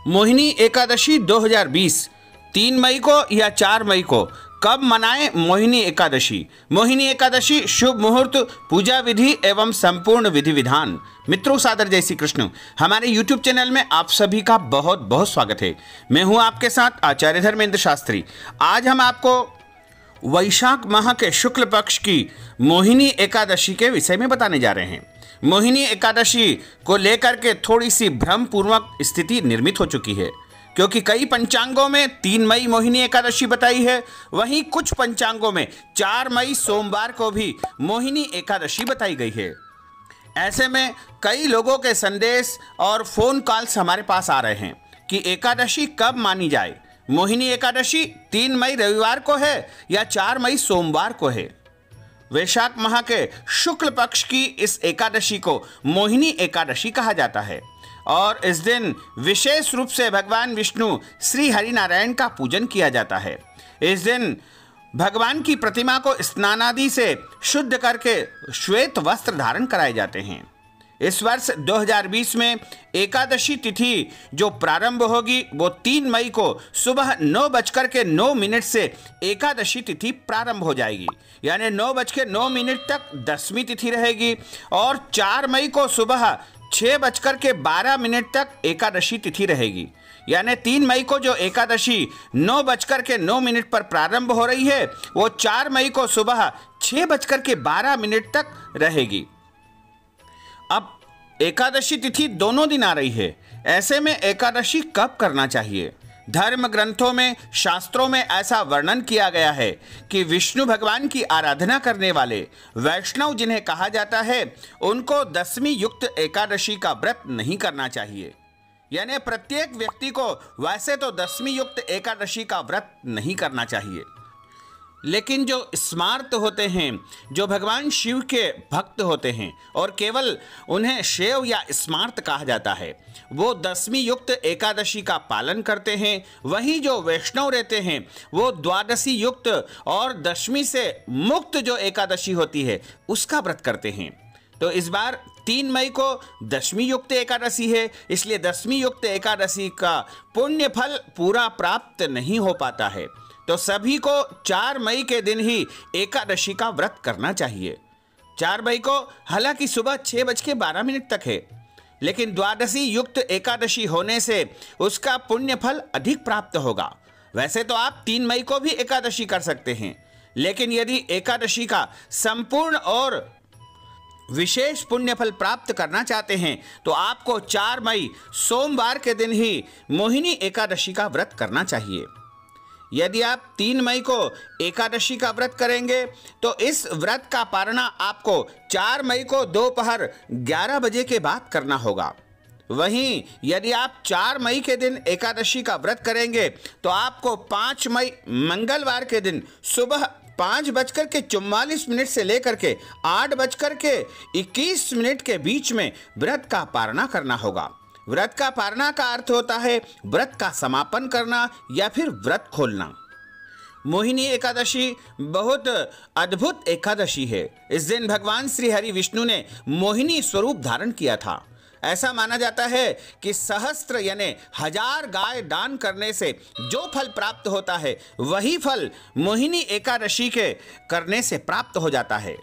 मोहिनी एकादशी 2020 3 मई को या 4 मई को कब मनाएं मोहिनी एकादशी। मोहिनी एकादशी शुभ मुहूर्त, पूजा विधि एवं संपूर्ण विधि विधान। मित्रों, सादर जय श्री कृष्ण। हमारे YouTube चैनल में आप सभी का बहुत बहुत स्वागत है। मैं हूं आपके साथ आचार्य धर्मेंद्र शास्त्री। आज हम आपको वैशाख माह के शुक्ल पक्ष की मोहिनी एकादशी के विषय में बताने जा रहे हैं। मोहिनी एकादशी को लेकर के थोड़ी सी भ्रमपूर्वक स्थिति निर्मित हो चुकी है, क्योंकि कई पंचांगों में 3 मई मोहिनी एकादशी बताई है, वहीं कुछ पंचांगों में 4 मई सोमवार को भी मोहिनी एकादशी बताई गई है। ऐसे में कई लोगों के संदेश और फोन कॉल्स हमारे पास आ रहे हैं कि एकादशी कब मानी जाए। मोहिनी एकादशी 3 मई रविवार को है या 4 मई सोमवार को है। वैशाख माह के शुक्ल पक्ष की इस एकादशी को मोहिनी एकादशी कहा जाता है और इस दिन विशेष रूप से भगवान विष्णु श्री हरिनारायण का पूजन किया जाता है। इस दिन भगवान की प्रतिमा को स्नानादि से शुद्ध करके श्वेत वस्त्र धारण कराए जाते हैं। इस वर्ष 2020 में एकादशी तिथि जो प्रारंभ होगी वो 3 मई को सुबह 9:09 से एकादशी तिथि प्रारंभ हो जाएगी, यानी 9:09 तक 10वीं तिथि रहेगी और 4 मई को सुबह 6:12 तक एकादशी तिथि रहेगी। यानी 3 मई को जो एकादशी 9:09 पर प्रारंभ हो रही है वो 4 मई को सुबह 6:12 तक रहेगी। अब एकादशी तिथि दोनों दिन आ रही है, ऐसे में एकादशी कब करना चाहिए। धर्म ग्रंथों में, शास्त्रों में ऐसा वर्णन किया गया है कि विष्णु भगवान की आराधना करने वाले वैष्णव जिन्हें कहा जाता है उनको 10वीं युक्त एकादशी का व्रत नहीं करना चाहिए। यानी प्रत्येक व्यक्ति को वैसे तो 10वीं युक्त एकादशी का व्रत नहीं करना चाहिए, लेकिन जो स्मार्त होते हैं, जो भगवान शिव के भक्त होते हैं और केवल उन्हें शैव या स्मार्त कहा जाता है, वो 10वीं युक्त एकादशी का पालन करते हैं। वहीं जो वैष्णव रहते हैं वो द्वादशी युक्त और 10वीं से मुक्त जो एकादशी होती है उसका व्रत करते हैं। तो इस बार 3 मई को 10वीं युक्त एकादशी है, इसलिए 10वीं युक्त एकादशी का पुण्य फल पूरा प्राप्त नहीं हो पाता है। तो सभी को 4 मई के दिन ही एकादशी का व्रत करना चाहिए। 4 मई को हालांकि सुबह 6:12 तक है, लेकिन द्वादशी युक्त एकादशी होने से उसका पुण्य फल अधिक प्राप्त होगा। वैसे तो आप 3 मई को भी एकादशी कर सकते हैं, लेकिन यदि एकादशी का संपूर्ण और विशेष पुण्य फल प्राप्त करना चाहते हैं तो आपको 4 मई सोमवार के दिन ही मोहिनी एकादशी का व्रत करना चाहिए। यदि आप 3 मई को एकादशी का व्रत करेंगे तो इस व्रत का पारणा आपको 4 मई को दोपहर 11 बजे के बाद करना होगा। वहीं यदि आप 4 मई के दिन एकादशी का व्रत करेंगे तो आपको 5 मई मंगलवार के दिन सुबह 5:44 से लेकर के 8:21 के बीच में व्रत का पारणा करना होगा। व्रत का पारणा का अर्थ होता है व्रत का समापन करना या फिर व्रत खोलना। मोहिनी एकादशी बहुत अद्भुत एकादशी है। इस दिन भगवान श्री हरि विष्णु ने मोहिनी स्वरूप धारण किया था। ऐसा माना जाता है कि सहस्त्र यानी 1000 गाय दान करने से जो फल प्राप्त होता है वही फल मोहिनी एकादशी के करने से प्राप्त हो जाता है।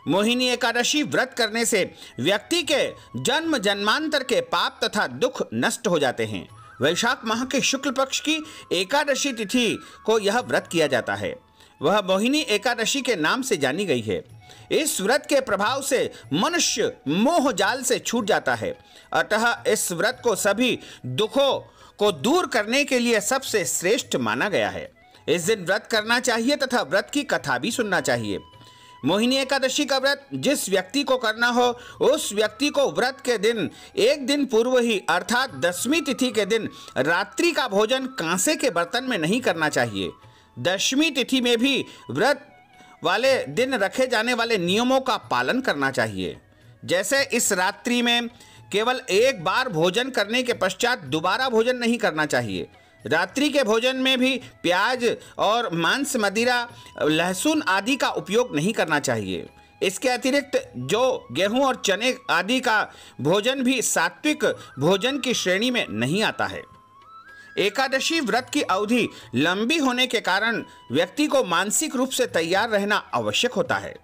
मोहिनी एकादशी व्रत करने से व्यक्ति के जन्म जन्मांतर के पाप तथा दुख नष्ट हो जाते हैं। वैशाख माह के शुक्ल पक्ष की एकादशी तिथि को यह व्रत किया जाता है, वह मोहिनी एकादशी के नाम से जानी गई है। इस व्रत के प्रभाव से मनुष्य मोह जाल से छूट जाता है, अतः इस व्रत को सभी दुखों को दूर करने के लिए सबसे श्रेष्ठ माना गया है। इस दिन व्रत करना चाहिए तथा व्रत की कथा भी सुनना चाहिए। मोहिनी एकादशी का व्रत जिस व्यक्ति को करना हो उस व्यक्ति को व्रत के दिन एक दिन पूर्व ही अर्थात 10वीं तिथि के दिन रात्रि का भोजन कांसे के बर्तन में नहीं करना चाहिए। 10वीं तिथि में भी व्रत वाले दिन रखे जाने वाले नियमों का पालन करना चाहिए। जैसे इस रात्रि में केवल एक बार भोजन करने के पश्चात दोबारा भोजन नहीं करना चाहिए। रात्रि के भोजन में भी प्याज और मांस, मदिरा, लहसुन आदि का उपयोग नहीं करना चाहिए। इसके अतिरिक्त जो गेहूं और चने आदि का भोजन भी सात्विक भोजन की श्रेणी में नहीं आता है। एकादशी व्रत की अवधि लंबी होने के कारण व्यक्ति को मानसिक रूप से तैयार रहना आवश्यक होता है।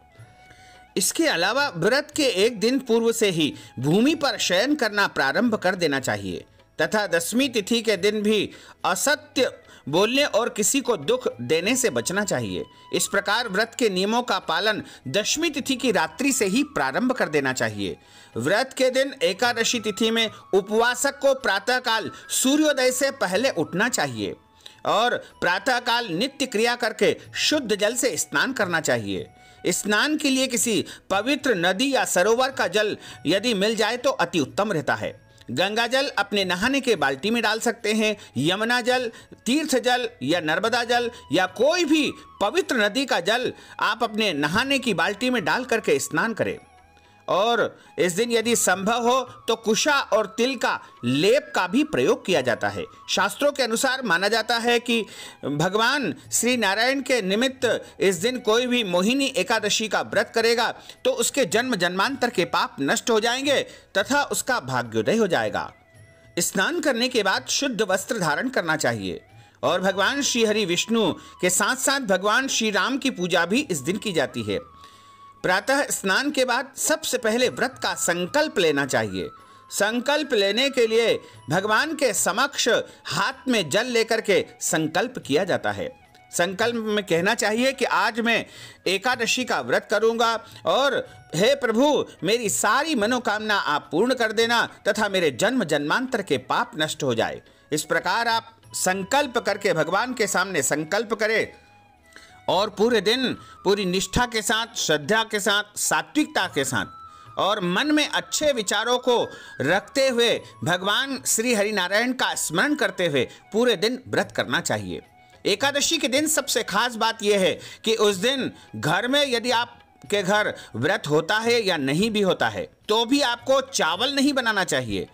इसके अलावा व्रत के एक दिन पूर्व से ही भूमि पर शयन करना प्रारंभ कर देना चाहिए तथा दशमी तिथि के दिन भी असत्य बोलने और किसी को दुख देने से बचना चाहिए। इस प्रकार व्रत के नियमों का पालन दशमी तिथि की रात्रि से ही प्रारंभ कर देना चाहिए। व्रत के दिन एकादशी तिथि में उपवासक को प्रातःकाल सूर्योदय से पहले उठना चाहिए और प्रातःकाल नित्य क्रिया करके शुद्ध जल से स्नान करना चाहिए। स्नान के लिए किसी पवित्र नदी या सरोवर का जल यदि मिल जाए तो अति उत्तम रहता है। गंगा जल अपने नहाने के बाल्टी में डाल सकते हैं। यमुना जल, तीर्थ जल या नर्मदा जल या कोई भी पवित्र नदी का जल आप अपने नहाने की बाल्टी में डाल करके स्नान करें। और इस दिन यदि संभव हो तो कुशा और तिल का लेप का भी प्रयोग किया जाता है। शास्त्रों के अनुसार माना जाता है कि भगवान श्री नारायण के निमित्त इस दिन कोई भी मोहिनी एकादशी का व्रत करेगा तो उसके जन्म जन्मांतर के पाप नष्ट हो जाएंगे तथा उसका भाग्योदय हो जाएगा। स्नान करने के बाद शुद्ध वस्त्र धारण करना चाहिए और भगवान श्री हरि विष्णु के साथ साथ भगवान श्री राम की पूजा भी इस दिन की जाती है। प्रातः स्नान के बाद सबसे पहले व्रत का संकल्प लेना चाहिए। संकल्प लेने के लिए भगवान के समक्ष हाथ में जल लेकर के संकल्प किया जाता है। संकल्प में कहना चाहिए कि आज मैं एकादशी का व्रत करूंगा और हे प्रभु मेरी सारी मनोकामना आप पूर्ण कर देना तथा मेरे जन्म जन्मांतर के पाप नष्ट हो जाए। इस प्रकार आप संकल्प करके भगवान के सामने संकल्प करें और पूरे दिन पूरी निष्ठा के साथ, श्रद्धा के साथ, सात्विकता के साथ और मन में अच्छे विचारों को रखते हुए भगवान श्री हरिनारायण का स्मरण करते हुए पूरे दिन व्रत करना चाहिए। एकादशी के दिन सबसे खास बात यह है कि उस दिन घर में यदि आपके घर व्रत होता है या नहीं भी होता है तो भी आपको चावल नहीं बनाना चाहिए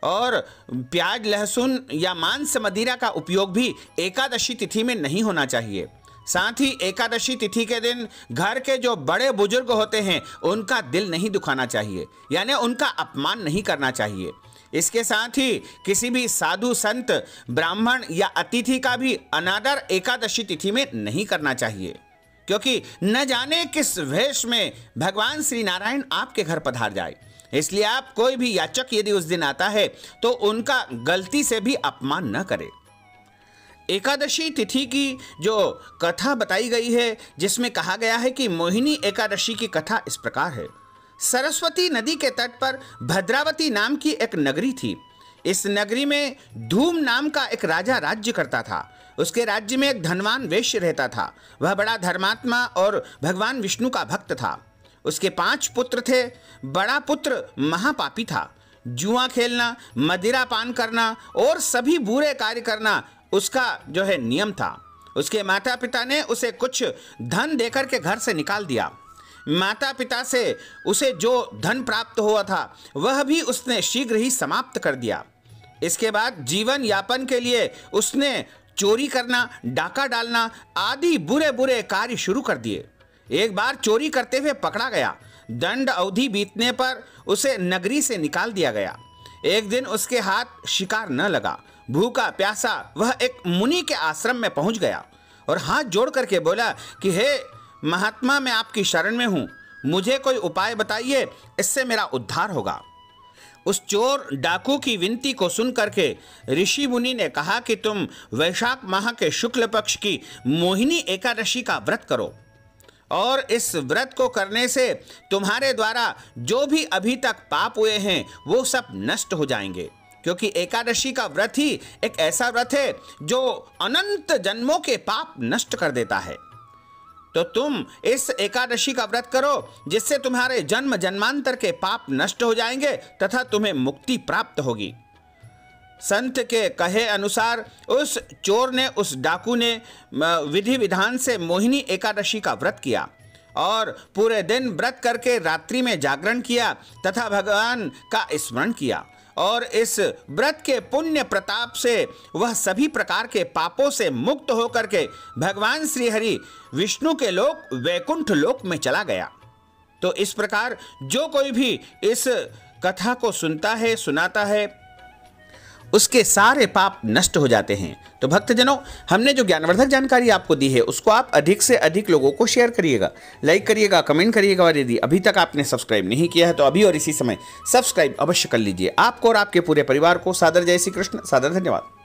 और प्याज, लहसुन या मांस मदिरा का उपयोग भी एकादशी तिथि में नहीं होना चाहिए। साथ ही एकादशी तिथि के दिन घर के जो बड़े बुजुर्ग होते हैं उनका दिल नहीं दुखाना चाहिए, यानी उनका अपमान नहीं करना चाहिए। इसके साथ ही किसी भी साधु, संत, ब्राह्मण या अतिथि का भी अनादर एकादशी तिथि में नहीं करना चाहिए, क्योंकि न जाने किस वेश में भगवान श्री नारायण आपके घर पधार जाए। इसलिए आप कोई भी याचक यदि उस दिन आता है तो उनका गलती से भी अपमान न करें। एकादशी तिथि की जो कथा बताई गई है जिसमें कहा गया है कि मोहिनी एकादशी की कथा इस प्रकार है। सरस्वती नदी के तट पर भद्रावती नाम की एक नगरी थी। इस नगरी में धूम नाम का एक राजा राज्य करता था। उसके राज्य में एक धनवान वैश्य रहता था। वह बड़ा धर्मात्मा और भगवान विष्णु का भक्त था। उसके 5 पुत्र थे। बड़ा पुत्र महापापी था। जुआ खेलना, मदिरा पान करना और सभी बुरे कार्य करना उसका जो है नियम था। उसके माता पिता ने उसे कुछ धन देकर के घर से निकाल दिया। माता पिता से उसे जो धन प्राप्त हुआ था वह भी उसने शीघ्र ही समाप्त कर दिया। इसके बाद जीवन यापन के लिए उसने चोरी करना, डाका डालना आदि बुरे बुरे कार्य शुरू कर दिए। एक बार चोरी करते हुए पकड़ा गया। दंड अवधि बीतने पर उसे नगरी से निकाल दिया गया। एक दिन उसके हाथ शिकार न लगा। भूखा प्यासा वह एक मुनि के आश्रम में पहुंच गया और हाथ जोड़ करके बोला कि हे महात्मा, मैं आपकी शरण में हूँ, मुझे कोई उपाय बताइए, इससे मेरा उद्धार होगा। उस चोर डाकू की विनती को सुन करके ऋषि मुनि ने कहा कि तुम वैशाख माह के शुक्ल पक्ष की मोहिनी एकादशी का व्रत करो और इस व्रत को करने से तुम्हारे द्वारा जो भी अभी तक पाप हुए हैं वो सब नष्ट हो जाएंगे, क्योंकि एकादशी का व्रत ही एक ऐसा व्रत है जो अनंत जन्मों के पाप नष्ट कर देता है। तो तुम इस एकादशी का व्रत करो जिससे तुम्हारे जन्म जन्मांतर के पाप नष्ट हो जाएंगे तथा तुम्हें मुक्ति प्राप्त होगी। संत के कहे अनुसार उस चोर ने, उस डाकू ने विधि विधान से मोहिनी एकादशी का व्रत किया और पूरे दिन व्रत करके रात्रि में जागरण किया तथा भगवान का स्मरण किया और इस व्रत के पुण्य प्रताप से वह सभी प्रकार के पापों से मुक्त होकर के भगवान श्री हरि विष्णु के लोक वैकुंठ लोक में चला गया। तो इस प्रकार जो कोई भी इस कथा को सुनता है, सुनाता है उसके सारे पाप नष्ट हो जाते हैं। तो भक्तजनों, हमने जो ज्ञानवर्धक जानकारी आपको दी है उसको आप अधिक से अधिक लोगों को शेयर करिएगा, लाइक करिएगा, कमेंट करिएगा, और यदि अभी तक आपने सब्सक्राइब नहीं किया है तो अभी और इसी समय सब्सक्राइब अवश्य कर लीजिए। आपको और आपके पूरे परिवार को सादर जय श्री कृष्ण, सादर धन्यवाद।